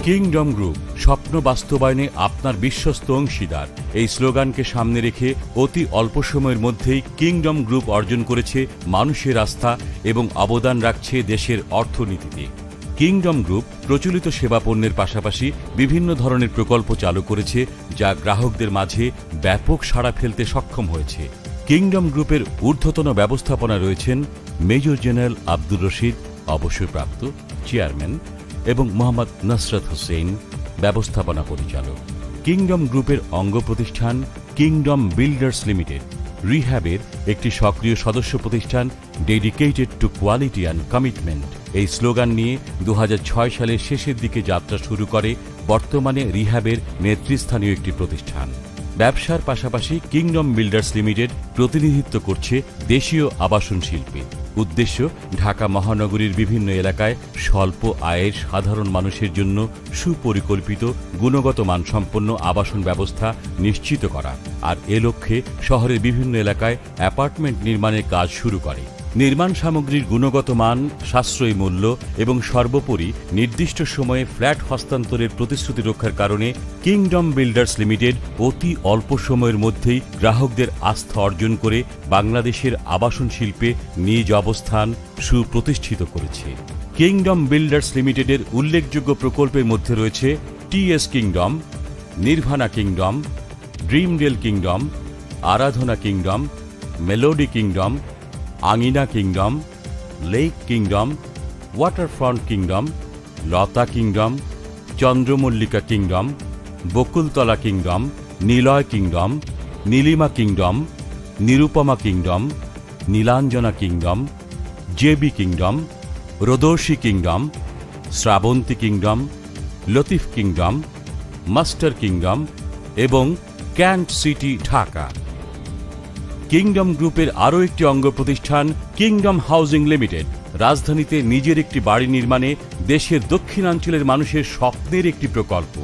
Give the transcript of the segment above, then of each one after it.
Kingdom group, স্বপ্ন বাস্তবায়নে আপনার বিশ্বস্ত অংশীদার। এই স্লোগানকে সামনে রেখে অতি অল্প সময়ের মধ্যেই কিংডম গ্রুপ অর্জন করেছে মানুষের আস্থা এবং অবদান রাখছে দেশের অর্থনীতিতে। কিংডম গ্রুপ প্রচলিত সেবা পণ্যের পাশাপাশি বিভিন্ন ধরনের প্রকল্প চালু করেছে, যা গ্রাহকদের মাঝে ব্যাপক সাড়া ফেলতে সক্ষম হয়েছে। কিংডম গ্রুপের ঊর্ধ্বতন ব্যবস্থাপনায় রয়েছেন মেজর জেনারেল আব্দুর রশিদ, অবসরপ্রাপ্ত চেয়ারম্যান, এবং মোহাম্মদ নসরত হোসেন, ব্যবস্থাপনা পরিচালক। কিংডম গ্রুপের অঙ্গ প্রতিষ্ঠান কিংডম বিল্ডার্স লিমিটেড রিহ্যাবের একটি সক্রিয় সদস্য প্রতিষ্ঠান, dedicated to quality and commitment. এই স্লোগান নিয়ে 2006 সালের শেষের দিকে যাত্রা শুরু করে বর্তমানে রিহ্যাবের নেতৃস্থানীয় একটি প্রতিষ্ঠান। ব্যবসার পাশাপাশি কিংডম বিল্ডার্স লিমিটেড প্রতিনিধিত্ব করছে দেশীয় আবাসন শিল্পে। উদ্দেশ্য ঢাকা মহানগরীর বিভিন্ন এলাকায় স্বল্প আয়ের সাধারণ মানুষের জন্য সুপরিকল্পিত গুণগত মানসম্পন্ন আবাসন ব্যবস্থা নিশ্চিত করা, আর এ লক্ষ্যে শহরের বিভিন্ন এলাকায় অ্যাপার্টমেন্ট নির্মাণের কাজ শুরু করে। নির্মাণ সামগ্রীর গুণগত মান, সাশ্রয়ী মূল্য এবং সর্বোপরি নির্দিষ্ট সময়ে ফ্ল্যাট হস্তান্তরের প্রতিশ্রুতি রক্ষার কারণে কিংডম বিল্ডার্স লিমিটেড অতি অল্প সময়ের মধ্যেই গ্রাহকদের আস্থা অর্জন করে বাংলাদেশের আবাসন শিল্পে নিজ অবস্থান সুপ্রতিষ্ঠিত করেছে। কিংডম বিল্ডার্স লিমিটেডের উল্লেখযোগ্য প্রকল্পের মধ্যে রয়েছে TS kingdom, Nirvana kingdom, Dreamdale kingdom, Aradhana kingdom, melody kingdom, আঙিনা kingdom, lake kingdom, waterfront kingdom, Lata kingdom, Chandramallika kingdom, Bakultala kingdom, Niloy kingdom, Nilima kingdom, Nirupama kingdom, Nilanjana kingdom, JB kingdom, Rodarshi kingdom, Shrabanti kingdom, Latif kingdom, master kingdom এবং ক্যান্ট সিটি ঢাকা। কিংডম গ্রুপের আরও একটি অঙ্গ প্রতিষ্ঠান কিংডম হাউজিং লিমিটেড রাজধানীতে নিজের একটি বাড়ি নির্মাণে দেশের দক্ষিণাঞ্চলের মানুষের স্বপ্নের একটি প্রকল্প।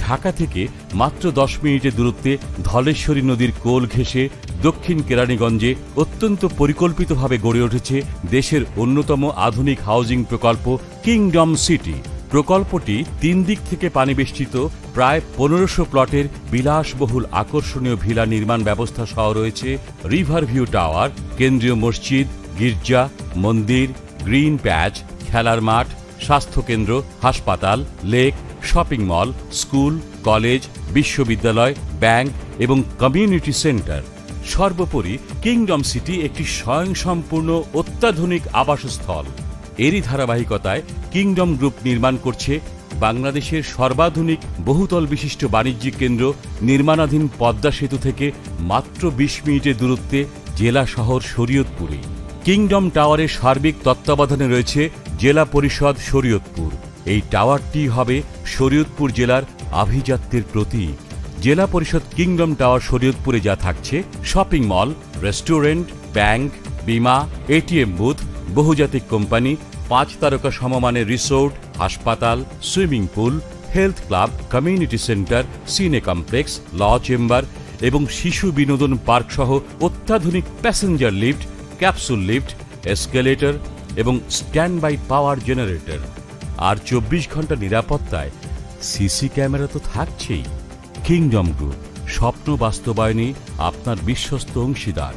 ঢাকা থেকে মাত্র 10 মিনিটের দূরত্বে ধলেশ্বরী নদীর কোল ঘেঁষে দক্ষিণ কেরানীগঞ্জে অত্যন্ত পরিকল্পিতভাবে গড়ে উঠেছে দেশের অন্যতম আধুনিক হাউজিং প্রকল্প কিংডম সিটি। প্রকল্পটি 3 দিক থেকে পানিবেষ্টিত প্রায় 1500 প্লটের বিলাসবহুল আকর্ষণীয় ভিলা নির্মাণ ব্যবস্থা সহ রয়েছে রিভার ভিউ টাওয়ার, কেন্দ্রীয় মসজিদ, গির্জা, মন্দির, গ্রিন প্যাচ, খেলার মাঠ, স্বাস্থ্যকেন্দ্র, হাসপাতাল, lake, shopping mall, school, college, বিশ্ববিদ্যালয়, ব্যাংক এবং কমিউনিটি সেন্টার। সর্বোপরি কিংডম সিটি একটি স্বয়ংসম্পূর্ণ অত্যাধুনিক আবাসস্থল। এরই ধারাবাহিকতায় কিংডম গ্রুপ নির্মাণ করছে বাংলাদেশের সর্বাধুনিক বহুতল বিশিষ্ট বাণিজ্যিক কেন্দ্র নির্মাণাধীন পদ্মা সেতু থেকে মাত্র 20 মিনিটের দূরত্বে জেলা শহর শরীয়তপুরে। কিংডম টাওয়ারের সার্বিক তত্ত্বাবধানে রয়েছে জেলা পরিষদ শরীয়তপুর। এই টাওয়ারটি হবে শরীয়তপুর জেলার আভিজাত্যের প্রতীক। জেলা পরিষদ কিংডম টাওয়ার শরীয়তপুরে যা থাকছে শপিং মল, রেস্টুরেন্ট, ব্যাংক, বীমা, এটিএম বুথ, বহুজাতিক কোম্পানি, 5 তারকা সমমানের রিসোর্ট, হাসপাতাল, swimming pool, health club, community centre, সিনে কমপ্লেক্স, ল চেম্বার এবং শিশু বিনোদন পার্ক সহ অত্যাধুনিক passenger lift, capsule lift, escalator এবং স্ট্যান্ড বাই পাওয়ার জেনারেটর। আর 24 ঘন্টা নিরাপত্তায় সিসি ক্যামেরা তো থাকছেই। কিংডম গ্রুপ, স্বপ্ন বাস্তবায়নে আপনার বিশ্বস্ত অংশীদার।